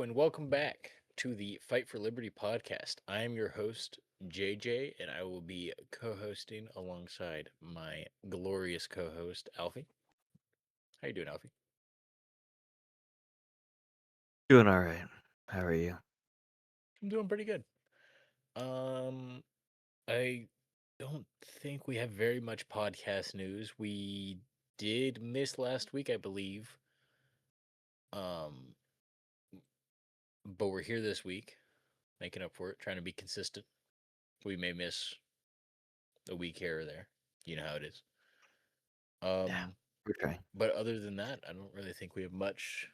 and welcome back to the Fight for Liberty podcast. I am your host, JJ, and I will be co hosting alongside my glorious co host, Alfie. How you doing, Alfie? Doing all right. How are you? I'm doing pretty good. Um, I don't think we have very much podcast news. We did miss last week, I believe. Um, but we're here this week, making up for it, trying to be consistent. We may miss a week here or there. You know how it is. Yeah, Um, we're trying. but other than that, I don't really think we have much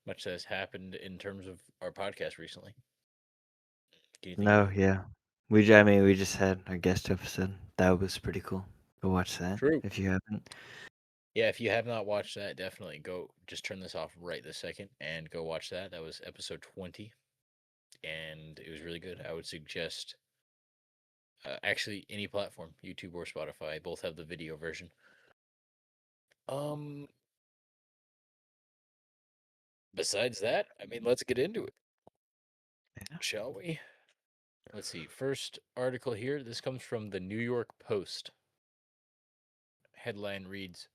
that has happened in terms of our podcast recently. Can you think of No, anything? yeah. I mean, we just had our guest episode. That was pretty cool. Go watch that True. if you haven't. Yeah, if you have not watched that, definitely go just turn this off right this second and go watch that. That was episode 20 and it was really good. I would suggest actually any platform, YouTube or Spotify, both have the video version. Um Besides that, I mean, let's get into it, Yeah. shall we? Let's see. First article here. This comes from the New York Post. Headline reads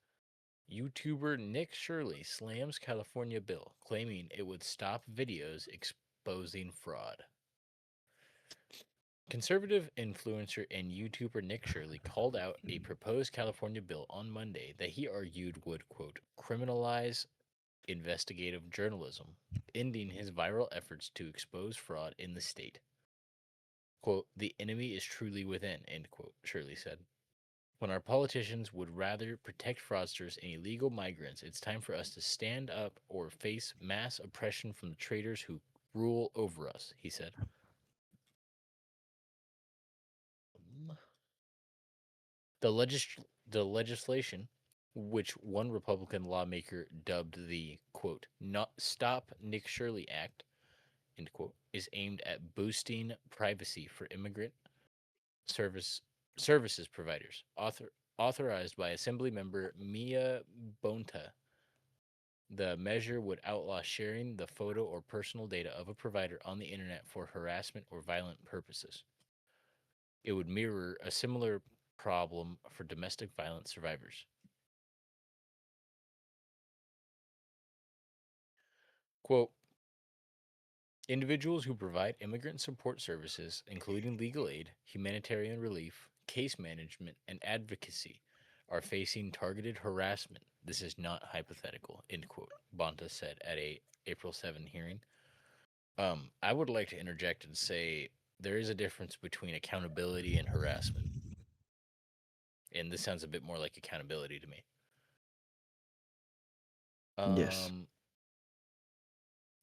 YouTuber Nick Shirley slams California bill, claiming it would stop videos exposing fraud. Conservative influencer and YouTuber Nick Shirley called out a proposed California bill on Monday that he argued would, quote, criminalize investigative journalism, ending his viral efforts to expose fraud in the state. Quote, the enemy is truly within, end quote, Shirley said. When our politicians would rather protect fraudsters and illegal migrants, it's time for us to stand up or face mass oppression from the traitors who rule over us, he said. The legislation, which one Republican lawmaker dubbed the quote, not Stop Nick Shirley Act, end quote, is aimed at boosting privacy for immigrant service services providers. Authorized by Assembly member Mia Bonta, the measure would outlaw sharing the photo or personal data of a provider on the internet for harassment or violent purposes. It would mirror a similar problem for domestic violence survivors. Quote, individuals who provide immigrant support services, including legal aid, humanitarian relief, case management, and advocacy, are facing targeted harassment. This is not hypothetical, end quote, Bonta said at a April 7 hearing. I would like to interject and say there is a difference between accountability and harassment. And this sounds a bit more like accountability to me. Yes. Um,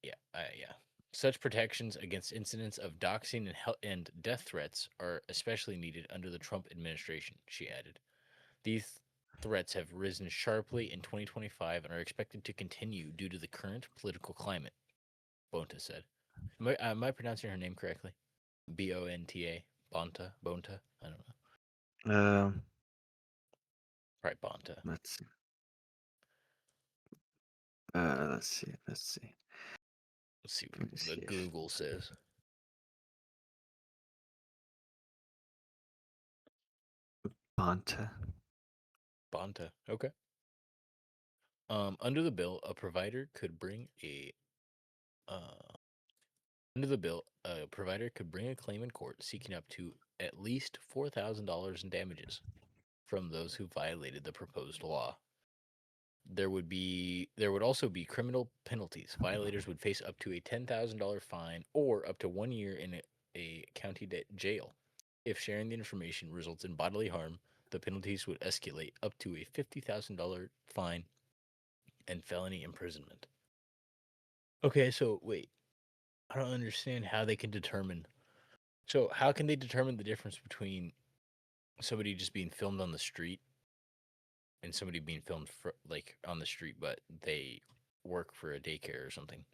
yeah. Such protections against incidents of doxing and death threats are especially needed under the Trump administration, she added. These threats have risen sharply in 2025 and are expected to continue due to the current political climate, Bonta said. Am I pronouncing her name correctly? Bonta? Bonta? Bonta? I don't know. Um, Right, Bonta. let's see. Let's see. Let's see. Let's see Let me what the see if Google says. Bonta. Bonta. Okay. Under the bill, a provider could bring a uh, under the bill, a provider could bring a claim in court seeking up to at least $4,000 in damages from those who violated the proposed law. There would also be criminal penalties. Violators would face up to a $10,000 fine or up to 1 year in a county jail. If sharing the information results in bodily harm, the penalties would escalate up to a $50,000 fine and felony imprisonment. Okay, so wait, I don't understand how they can determine. So, how can they determine the difference between somebody just being filmed on the street and somebody being filmed like on the street, but they work for a daycare or something?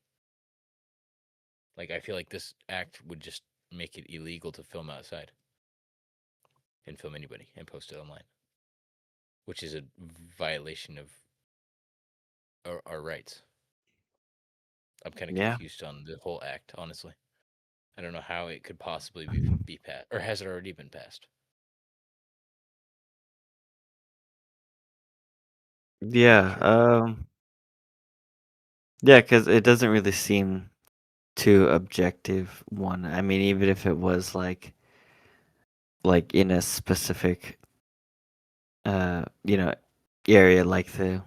Like, I feel like this act would just make it illegal to film outside and film anybody and post it online, which is a violation of our rights. I'm kind of Yeah. confused on the whole act, honestly. I don't know how it could possibly be passed, or has it already been passed? Not Yeah. sure. Yeah, because it doesn't really seem too objective. One, I mean, even if it was like in a specific you know, area like the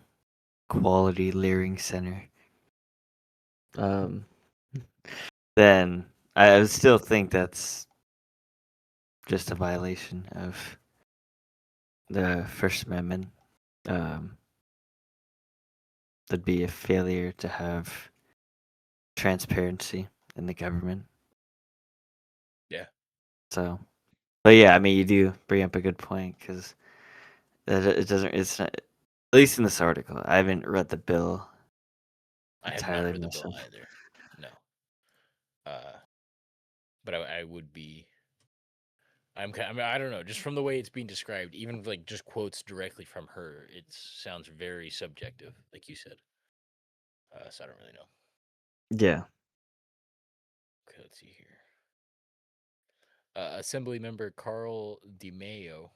Quality Leering Center, um, then I would still think that's just a violation of the First Amendment. Um, that'd be a failure to have transparency in the government. Yeah, So, but yeah, I mean, you do bring up a good point because it doesn't. It's not, at least in this article. I haven't read the bill I have not entirely read the bill myself. either. No. Uh, but I would be. I mean, I don't know. Just from the way it's being described, even like just quotes directly from her, it sounds very subjective, like you said. So I don't really know. Yeah. Okay, let's see here. Assembly member Carl DiMeo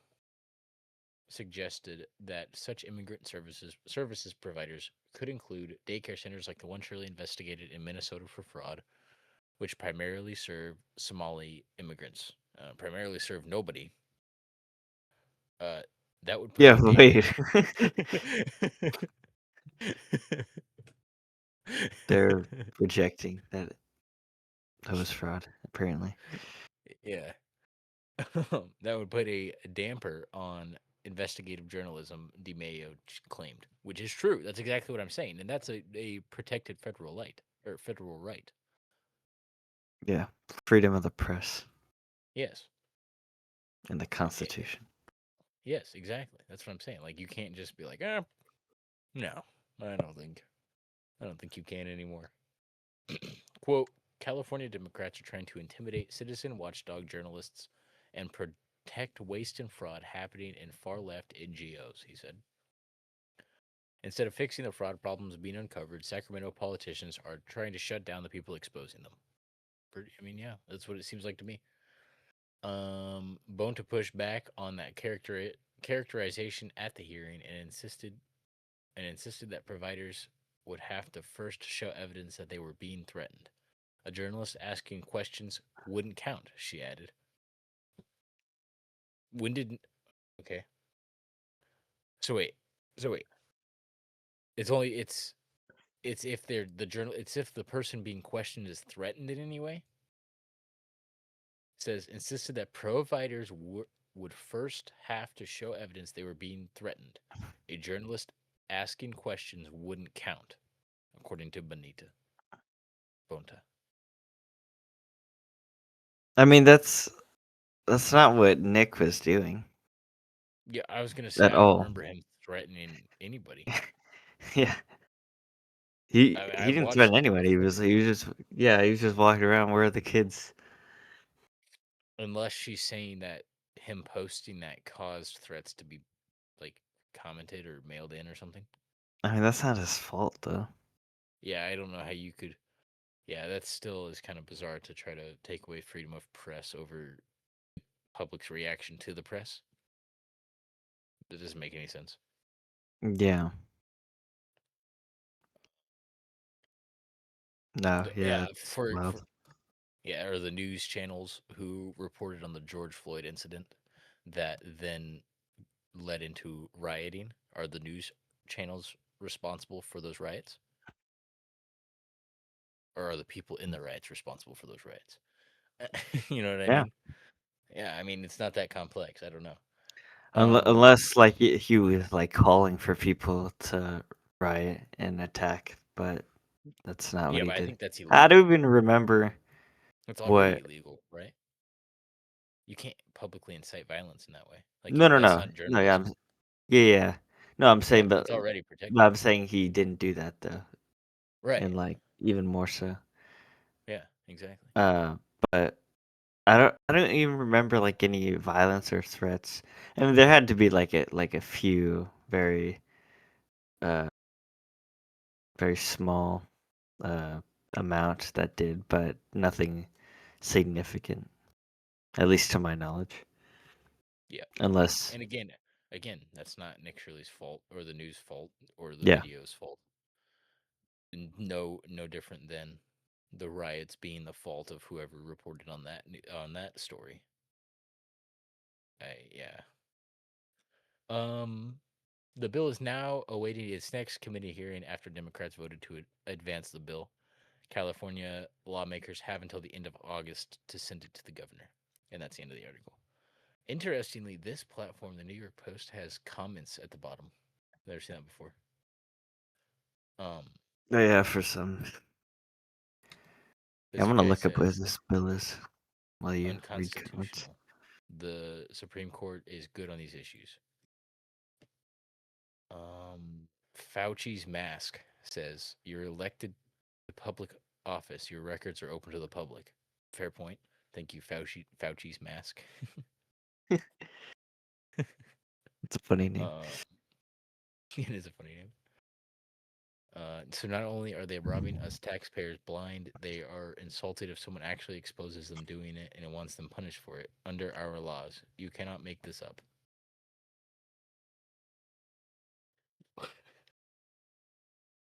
suggested that such immigrant services providers could include daycare centers like the one Shirley investigated in Minnesota for fraud, which primarily serve Somali immigrants. Primarily serve nobody. Uh, that would put Yeah. a damper. Wait. They're rejecting that was fraud. Apparently. Yeah. That would put a damper on investigative journalism, DiMaio claimed, which is true. That's exactly what I'm saying. And that's a protected federal right. Yeah. Freedom of the press Yes. and the Eh, Constitution. yes, exactly. That's what I'm saying. Like you can't just be like, no, I don't think you can anymore. Quote, California Democrats are trying to intimidate citizen watchdog journalists and protect waste and fraud happening in far left NGOs, he said. Instead of fixing the fraud problems being uncovered, Sacramento politicians are trying to shut down the people exposing them. I mean, yeah, that's what it seems like to me. Bone to push back on that characterization at the hearing and insisted that providers would have to first show evidence that they were being threatened. A journalist asking questions wouldn't count, she added. When did okay? So wait, so wait. It's if they're the journal. It's if the person being questioned is threatened in any way. It says insisted that providers would first have to show evidence they were being threatened. A journalist asking questions wouldn't count, according to Bonita Bonta. I mean, that's not what Nick was doing Yeah, I was gonna say at I don't all. remember him threatening anybody. Yeah. He I he didn't threaten watched it anybody. He was just walking around. Where are the kids? unless she's saying that him posting that caused threats to be like commented or mailed in or something. I mean, that's not his fault though. Yeah, I don't know how you could. Yeah, that still is kind of bizarre to try to take away freedom of press over public's reaction to the press. That doesn't make any sense. Yeah. No. Yeah. Yeah, It's for wild. yeah, or the news channels who reported on the George Floyd incident that then led into rioting are the news channels responsible for those riots, or are the people in the riots responsible for those riots? You know what I Yeah. mean? Yeah, I mean it's not that complex. I don't know. Unless like he was like calling for people to riot and attack, but that's not what Yeah, he but I did. think that's I illegal. don't even remember It's already what. illegal, right? You can't publicly incite violence in that way. Like No, no, that's no, not no. Yeah, journalism. yeah, yeah. No, I'm Yeah, saying, it's already but protected. I'm saying he didn't do that though, Right. and like even more so. Yeah, exactly. Uh, but I don't even remember like any violence or threats. I mean, there had to be like a few uh very small amount that did, but nothing significant, at least to my knowledge. Yeah. Unless, And again, that's not Nick Shirley's fault or the news fault or the yeah, video's fault. No different than the riots being the fault of whoever reported on that story. Yeah. The bill is now awaiting its next committee hearing after Democrats voted to advance the bill. California lawmakers have until the end of August to send it to the governor. And that's the end of the article. Interestingly, this platform, the New York Post, has comments at the bottom. Never seen that before. oh yeah, for some. Yeah, This I'm gonna guy look up what says this bill is while you read comments. unconstitutional. The Supreme Court is good on these issues. Fauci's mask says you're elected to public office. Your records are open to the public. Fair point. Thank you, Fauci's mask. It's a funny name. It is a funny name. So not only are they robbing us taxpayers blind, they are insulted if someone actually exposes them doing it and it wants them punished for it under our laws. You cannot make this up.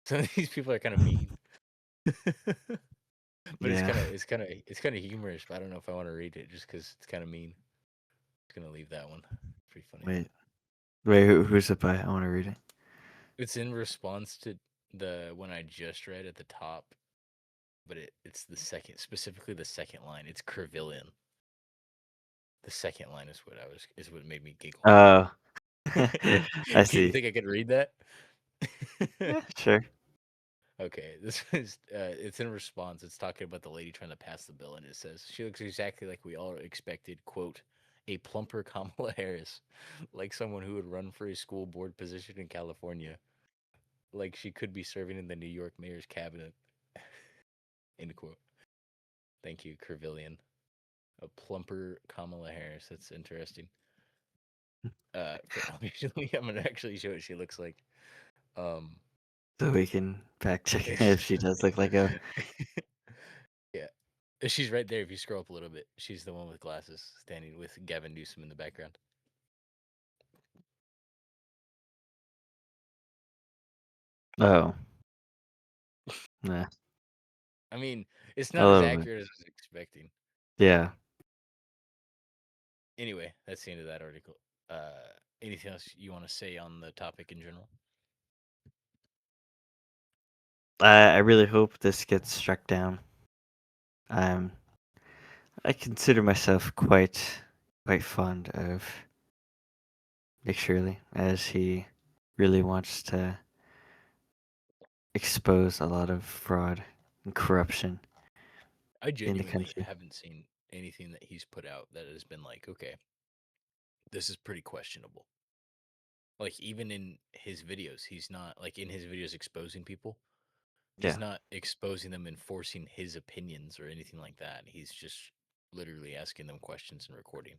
Some of these people are kind of mean, but Yeah. it's kind of humorous. But I don't know if I want to read it just because it's kind of mean. Just gonna leave that one. Pretty funny though. Wait, who's it by? I want to read it. It's in response to the one I just read at the top, but it's the second, specifically the second line. It's Kervillian. The second line is what made me giggle. Oh, I You see. think I could read that? Yeah, sure. Okay, this is it's in response. It's talking about the lady trying to pass the bill, and it says she looks exactly like we all expected. "Quote: A plumper Kamala Harris, like someone who would run for a school board position in California, like she could be serving in the New York mayor's cabinet." End quote. Thank you, Kervillian. A plumper Kamala Harris. That's interesting. I'm gonna actually show what she looks like. Um, So we can fact check if she does look like a. yeah, she's right there. If you scroll up a little bit, she's the one with glasses, standing with Gavin Newsom in the background. Oh, nah, I mean, it's a not as little bit. accurate as I was expecting. Yeah. Anyway, that's the end of that article. Anything else you want to say on the topic in general? I really hope this gets struck down. Um, I consider myself quite fond of Nick Shirley, as he really wants to expose a lot of fraud and corruption I in the genuinely country. haven't seen anything that he's put out that has been like, okay, this is pretty questionable. Like even in his videos, he's not like in his videos exposing people. He's Yeah, not exposing them and forcing his opinions or anything like that. He's just literally asking them questions and recording,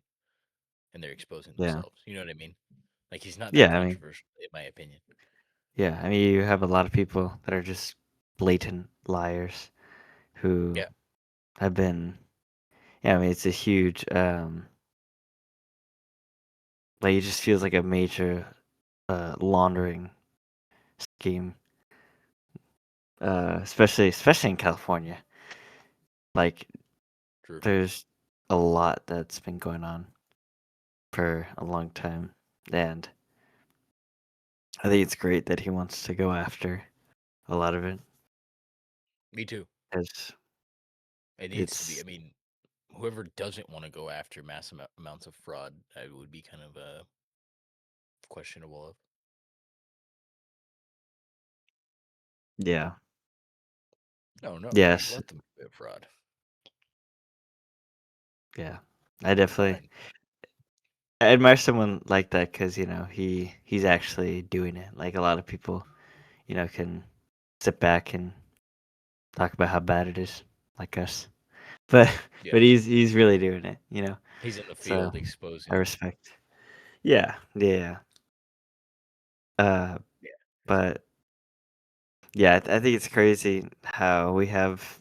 and they're exposing yeah, themselves. You know what I mean? Like he's not that yeah. I mean, controversial, in my opinion. yeah. I mean, you have a lot of people that are just blatant liars who Yeah, have been. Yeah, I mean, it's a huge. Like it just feels like a major laundering scheme, especially in California. Like, true. there's a lot that's been going on for a long time, and I think it's great that he wants to go after a lot of it. Me too. It's It needs to be. I it's mean, whoever doesn't want to go after mass amounts of fraud, I would be kind of questionable of. yeah, No, no, yes, let them commit fraud. yeah. I definitely Fine. I admire someone like that because he's actually doing it. Like a lot of people, can sit back and talk about how bad it is, like us. But Yeah, but he's really doing it. he's in the So field exposing I it. respect. Yeah, yeah. Uh, Yeah, it's good. but Yeah, I think it's crazy how we have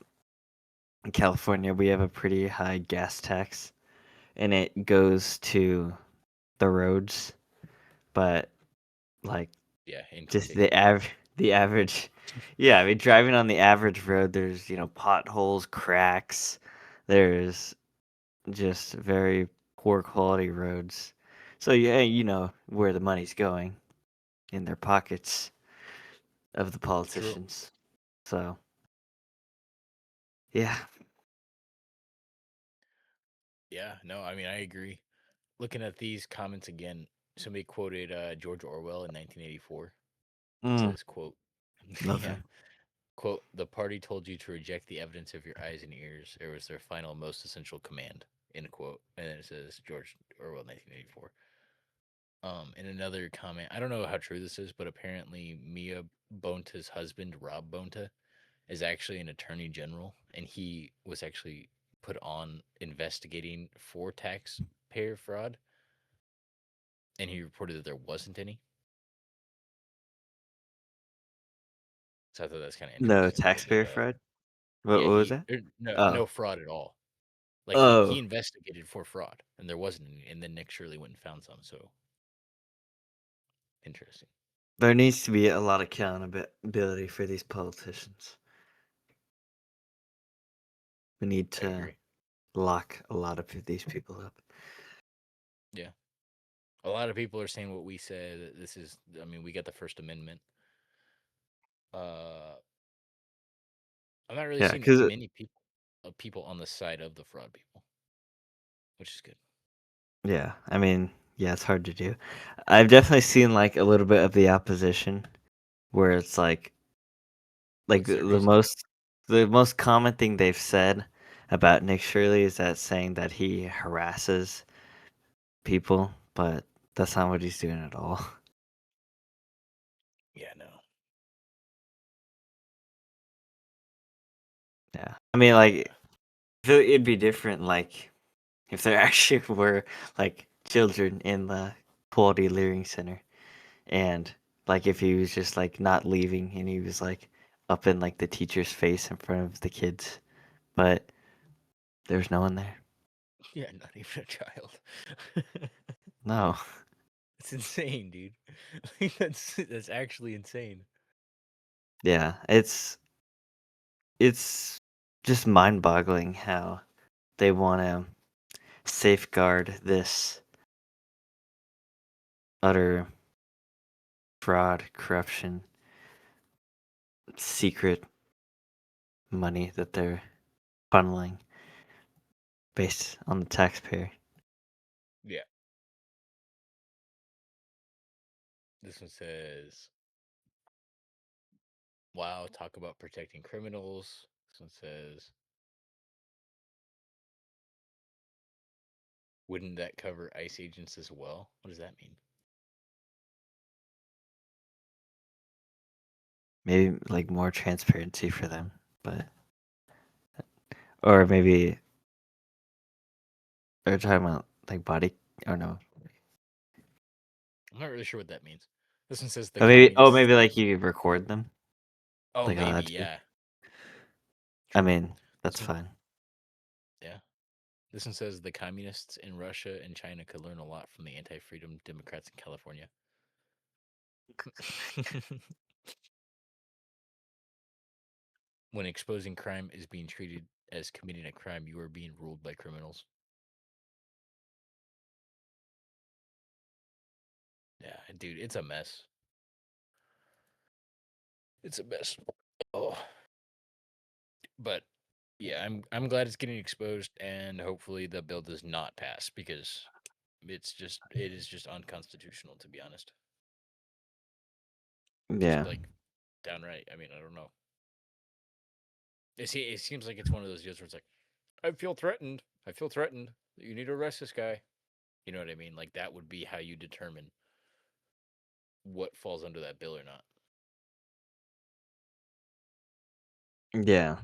in California we have a pretty high gas tax, and it goes to the roads, but like Yeah, just income-taking. the average, yeah. I mean, driving on the average road, there's potholes, cracks. There's just very poor quality roads. So yeah, you know where the money's going in their pockets of the True. politicians. So yeah, Yeah, no, I mean, I agree. Looking at these comments again, somebody quoted George Orwell in 1984. mm, Says, quote, love yeah, him. quote, the party told you to reject the evidence of your eyes and ears. It was their final, most essential command, end quote. And then it says George Orwell, 1984. In another comment, I don't know how true this is, but apparently Mia Bonta's husband, Rob Bonta, is actually an attorney general, and he was actually put on investigating for taxpayer fraud, and he reported that there wasn't any. So I thought that's kind of No interesting that taxpayer fraud. What yeah, was he that? no Oh, fraud at all. Like he oh, investigated for fraud, and there wasn't any, and then Nick Shirley went and found some. So interesting. there needs to be a lot of accountability for these politicians. We need I to agree. lock a lot of these people up. Yeah, a lot of people are saying what we said. That this is, I mean, we got the First Amendment. Uh, I'm not really Yeah, seeing because many people on the side of the fraud people, which is good. yeah, I mean, yeah, it's hard to do. I've definitely seen like a little bit of the opposition where it's like What's the their the reasoning? most the most common thing they've said about Nick Shirley is that saying that he harasses people, but that's not what he's doing at all. Yeah, no. Yeah. I mean, like Yeah. it'd be different like if there actually were like children in the Quality Learning Center and like if he was just like not leaving and he was like up in like the teacher's face in front of the kids, but there's no one there. Yeah, not even a child. No. It's insane, dude. Like, that's actually insane. Yeah, it's just mind-boggling how they want to safeguard this utter fraud, corruption, secret money that they're funneling based on the taxpayer. Yeah. This one says, "Wow, talk about protecting criminals." This one says, "Wouldn't that cover ICE agents as well?" What does that mean? Maybe like more transparency for them, but or maybe they're talking about like body. Oh no. I'm not really sure what that means. This one says the Oh maybe. Oh communists. maybe like you could record them. Oh, Like maybe. allowed to. Yeah. I True. mean This that's one, fine. yeah. This one says the communists in Russia and China could learn a lot from the anti-freedom Democrats in California. When exposing crime is being treated as committing a crime, you are being ruled by criminals. Yeah, dude, it's a mess. It's a mess. Oh, but yeah, I'm glad it's getting exposed, and hopefully the bill does not pass because it is just unconstitutional, to be honest. Just Yeah. like downright. I mean, I don't know. It seems like it's one of those deals where it's like, I feel threatened. I feel threatened. You need to arrest this guy. You know what I mean? Like that would be how you determine what falls under that bill or not. Yeah.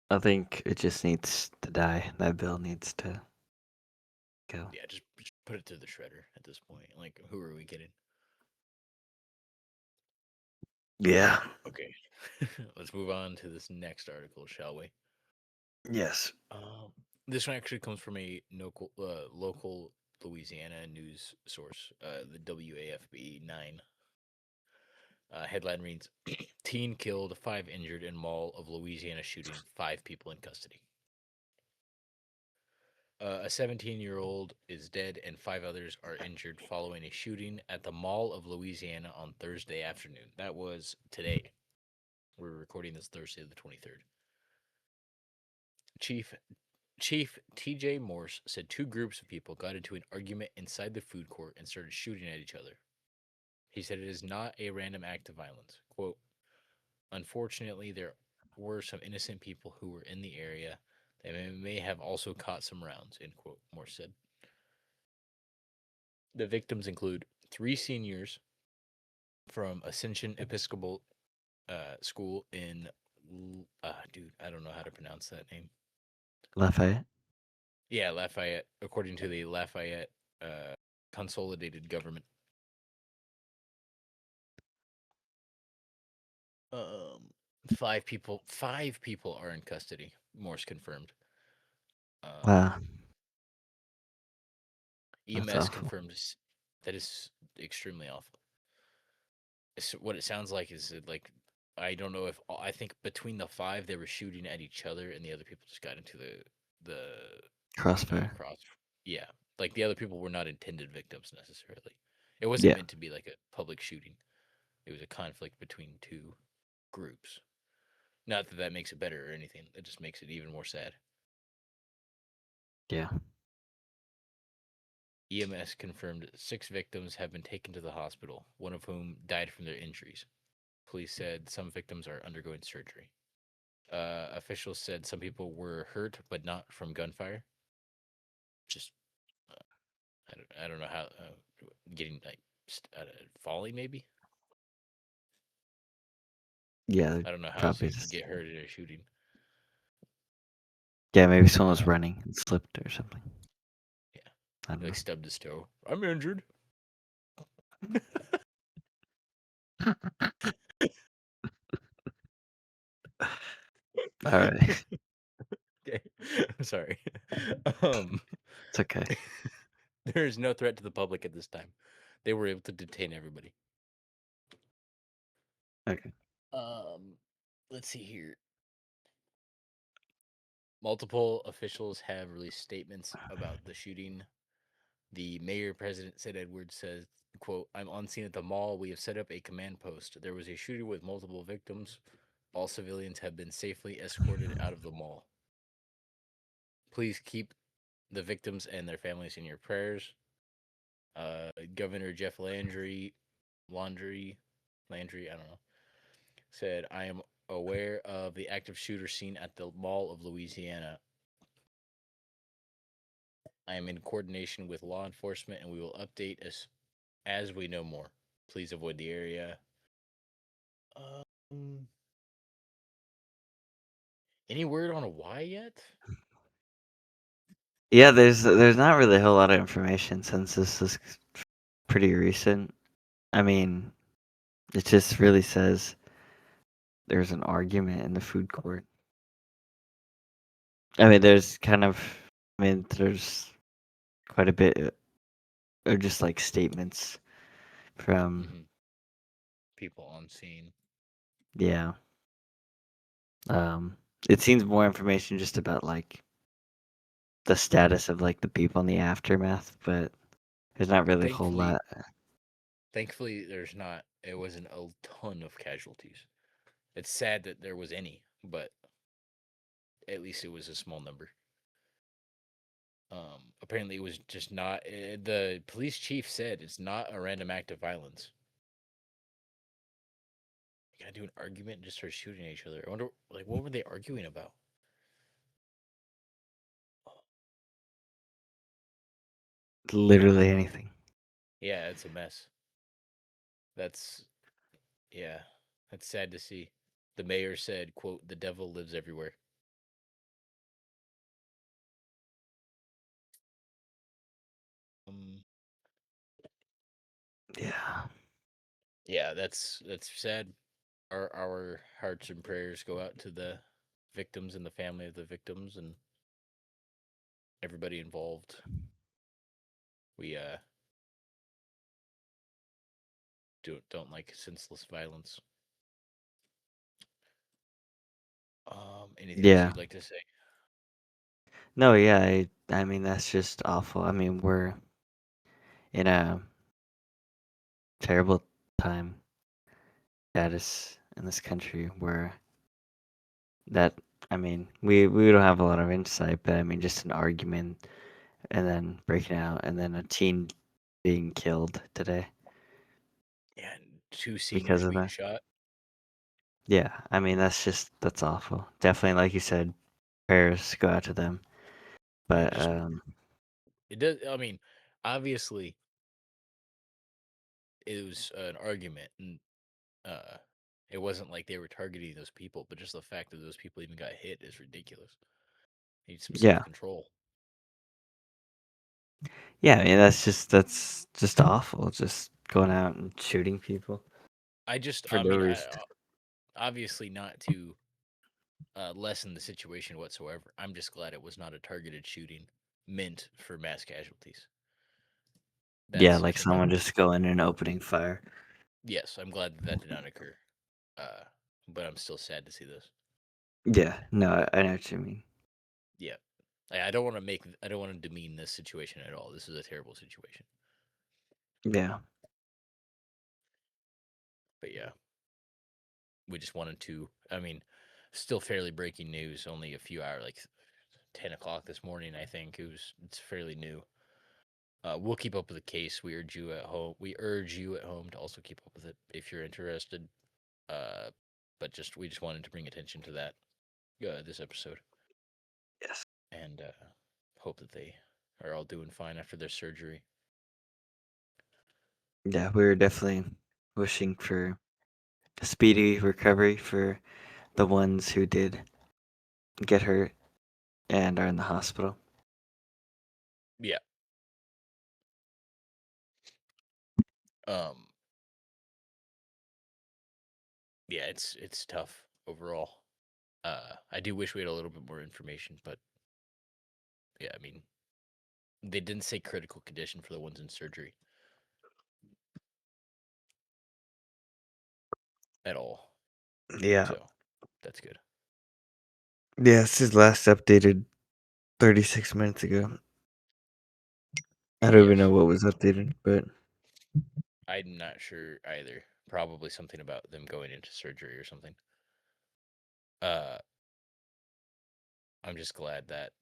I think it just needs to die. That bill needs to go. Yeah, just put it to the shredder at this point. Like, who are we kidding? Yeah. Okay, let's move on to this next article, shall we? Yes. Um, this one actually comes from a local Louisiana news source, the WAFB 9. Headline reads: Teen killed, 5 injured in Mall of Louisiana shooting, 5 people in custody. A 17-year-old is dead and 5 others are injured following a shooting at the Mall of Louisiana on Thursday afternoon. That was today. We're recording this Thursday, the 23rd. Chief Chief TJ Morse said 2 groups of people got into an argument inside the food court and started shooting at each other. He said it is not a random act of violence. Quote, unfortunately, there were some innocent people who were in the area. They may have also caught some rounds, end quote, Morse said. The victims include 3 seniors from Ascension Episcopal School in, dude, I don't know how to pronounce that name. Lafayette. Yeah, Lafayette, according to the Lafayette uh, Consolidated Government. Um, 5 people are in custody. Morse confirmed. Um, Wow, that's EMS awful. confirmed that is extremely awful. What it sounds like is that, like, I don't know if I think between the 5 they were shooting at each other and the other people just got into the Crossfire. cross. Yeah, like the other people were not intended victims necessarily. It wasn't Yeah. meant to be like a public shooting. It was a conflict between 2 groups. Not that that makes it better or anything. It just makes it even more sad. Yeah. EMS confirmed 6 victims have been taken to the hospital, one of whom died from their injuries. Police said some victims are undergoing surgery. Officials said some people were hurt, but not from gunfire. Just, uh, I don't know how, getting, like, falling, maybe? Yeah. I don't know how else Probably you could just. get hurt in a shooting. Yeah. Maybe someone was Uh, running and slipped or something. yeah, I don't like know. stubbed his toe. I'm injured. All right. Okay, I'm sorry. Um, It's okay. there is no threat to the public at this time. They were able to detain everybody. Okay. Um, let's see here. Multiple officials have released statements about the shooting. The mayor president said Edwards says, quote, I'm on scene at the mall. We have set up a command post. There was a shooting with multiple victims. All civilians have been safely escorted out of the mall. Please keep the victims and their families in your prayers. Governor Jeff Landry, I don't know, said, I am aware of the active shooter seen at the Mall of Louisiana. I am in coordination with law enforcement and we will update as we know more. Please avoid the area. Um, any word on a why yet? Yeah. There's not really a whole lot of information since this is pretty recent. I mean, it just really says there's an argument in the food court. I mean, there's kind of. I mean, there's quite a bit of just like statements from. Mm-hmm. People on scene. Yeah. Um, it seems more information just about like the status of like the people in the aftermath, but there's not really a whole Thankfully, lot. thankfully, there's not. It wasn't a ton of casualties. It's sad that there was any, but at least it was a small number. Apparently, it was just not. The police chief said it's not a random act of violence. You gotta do an argument and just start shooting at each other. I wonder, like, what were they arguing about? Literally anything. Yeah, it's a mess. That's yeah, that's sad to see. The mayor said, "quote The devil lives everywhere." Um, Yeah. yeah, that's sad. our hearts and prayers go out to the victims and the family of the victims and everybody involved. We don't like senseless violence. Anything else Yeah. you'd like to say? No, yeah, I mean that's just awful. I mean, we're in a terrible time status in this country where that I mean, we don't have a lot of insight, but I mean just an argument and then breaking out and then a teen being killed today Yeah, and two because seniors of being that. shot. Yeah, I mean that's awful. Definitely, like you said, prayers go out to them. Yeah, But just it does. I mean, obviously, it was an argument, and uh, it wasn't like they were targeting those people, but just the fact that those people even got hit is ridiculous. Need some self yeah, control. yeah, I mean that's just awful. Just going out and shooting people for I no mean, reason. obviously not to lessen the situation whatsoever. I'm just glad it was not a targeted shooting meant for mass casualties. Yeah, That's like for me. someone just going and opening fire. Yes, I'm glad that that did not occur. Uh, but I'm still sad to see this. Yeah, no, I know what you mean. Yeah, I don't want to make. I don't want to demean this situation at all. This is a terrible situation. Yeah, But yeah, we just wanted to. I mean, still fairly breaking news. Only a few hours, like 10 o'clock this morning. I think it's fairly new. We'll keep up with the case. We urge you at home. We urge you at home to also keep up with it if you're interested. Uh, but we just wanted to bring attention to that this episode yes, and hope that they are all doing fine after their surgery. yeah, we were definitely wishing for a speedy recovery for the ones who did get hurt and are in the hospital. Yeah. Um. Yeah. It's tough overall. I do wish we had a little bit more information, but yeah, I mean, they didn't say critical condition for the ones in surgery at all. Yeah, So that's good. yeah, this is last updated 36 minutes ago. I don't even Yes. know what was updated, but I'm not sure either. Probably something about them going into surgery or something. Uh, I'm just glad that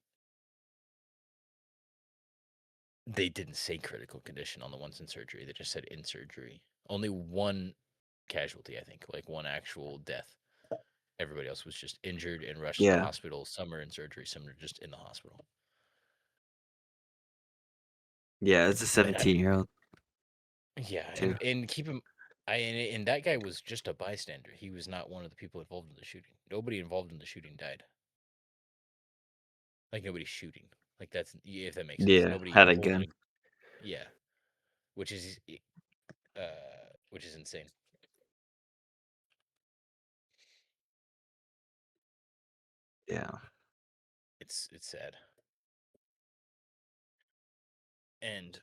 they didn't say critical condition on the ones in surgery. They just said in surgery. Only one casualty, I think, like one actual death. Everybody else was just injured and rushed to the yeah, hospital. Some are in surgery, some are just in the hospital. yeah, it's a And I, 17-year-old yeah, too. and keep him. And that guy was just a bystander. He was not one of the people involved in the shooting. Nobody involved in the shooting died. Like nobody's shooting. Like that's if that makes sense. Yeah, Nobody had a holding gun. a yeah, which is which is insane. Yeah, It's sad. And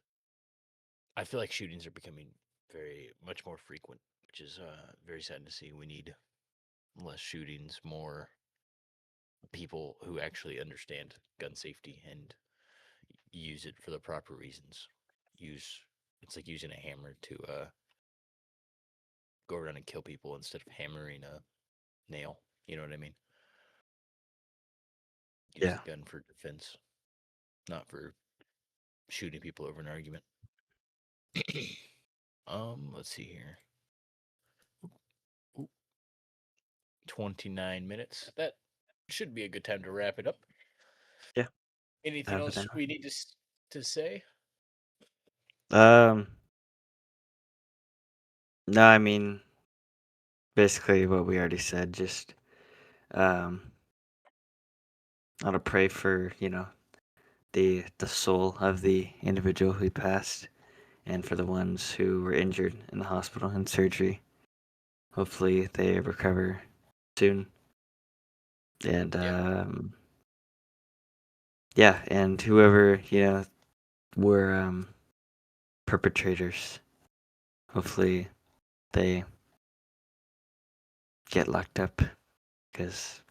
I feel like shootings are becoming very much more frequent, which is very sad to see. We need less shootings, more people who actually understand gun safety and use it for the proper reasons. Use it's like using a hammer to go around and kill people instead of hammering a nail. You know what I mean? Use yeah, the gun for defense, not for shooting people over an argument. Let's see here. Ooh, 29 minutes. That should be a good time to wrap it up. yeah. Anything Have it else now. we need to say? Um, no, I mean basically what we already said. Just um, I want to pray for the soul of the individual who passed, and for the ones who were injured in the hospital and surgery. Hopefully they recover soon. And yeah, and whoever, were perpetrators, hopefully they get locked up, because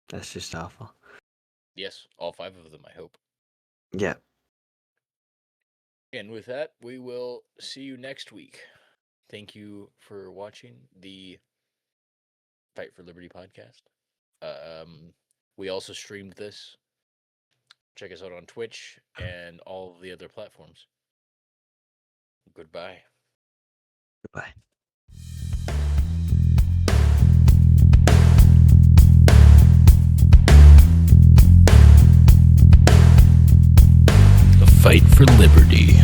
that's just awful. Yes, all 5 of them, I hope. Yeah. And with that, we will see you next week. Thank you for watching the Fight for Liberty podcast. We also streamed this. Check us out on Twitch and all of the other platforms. Goodbye. Goodbye. The Fight for Liberty.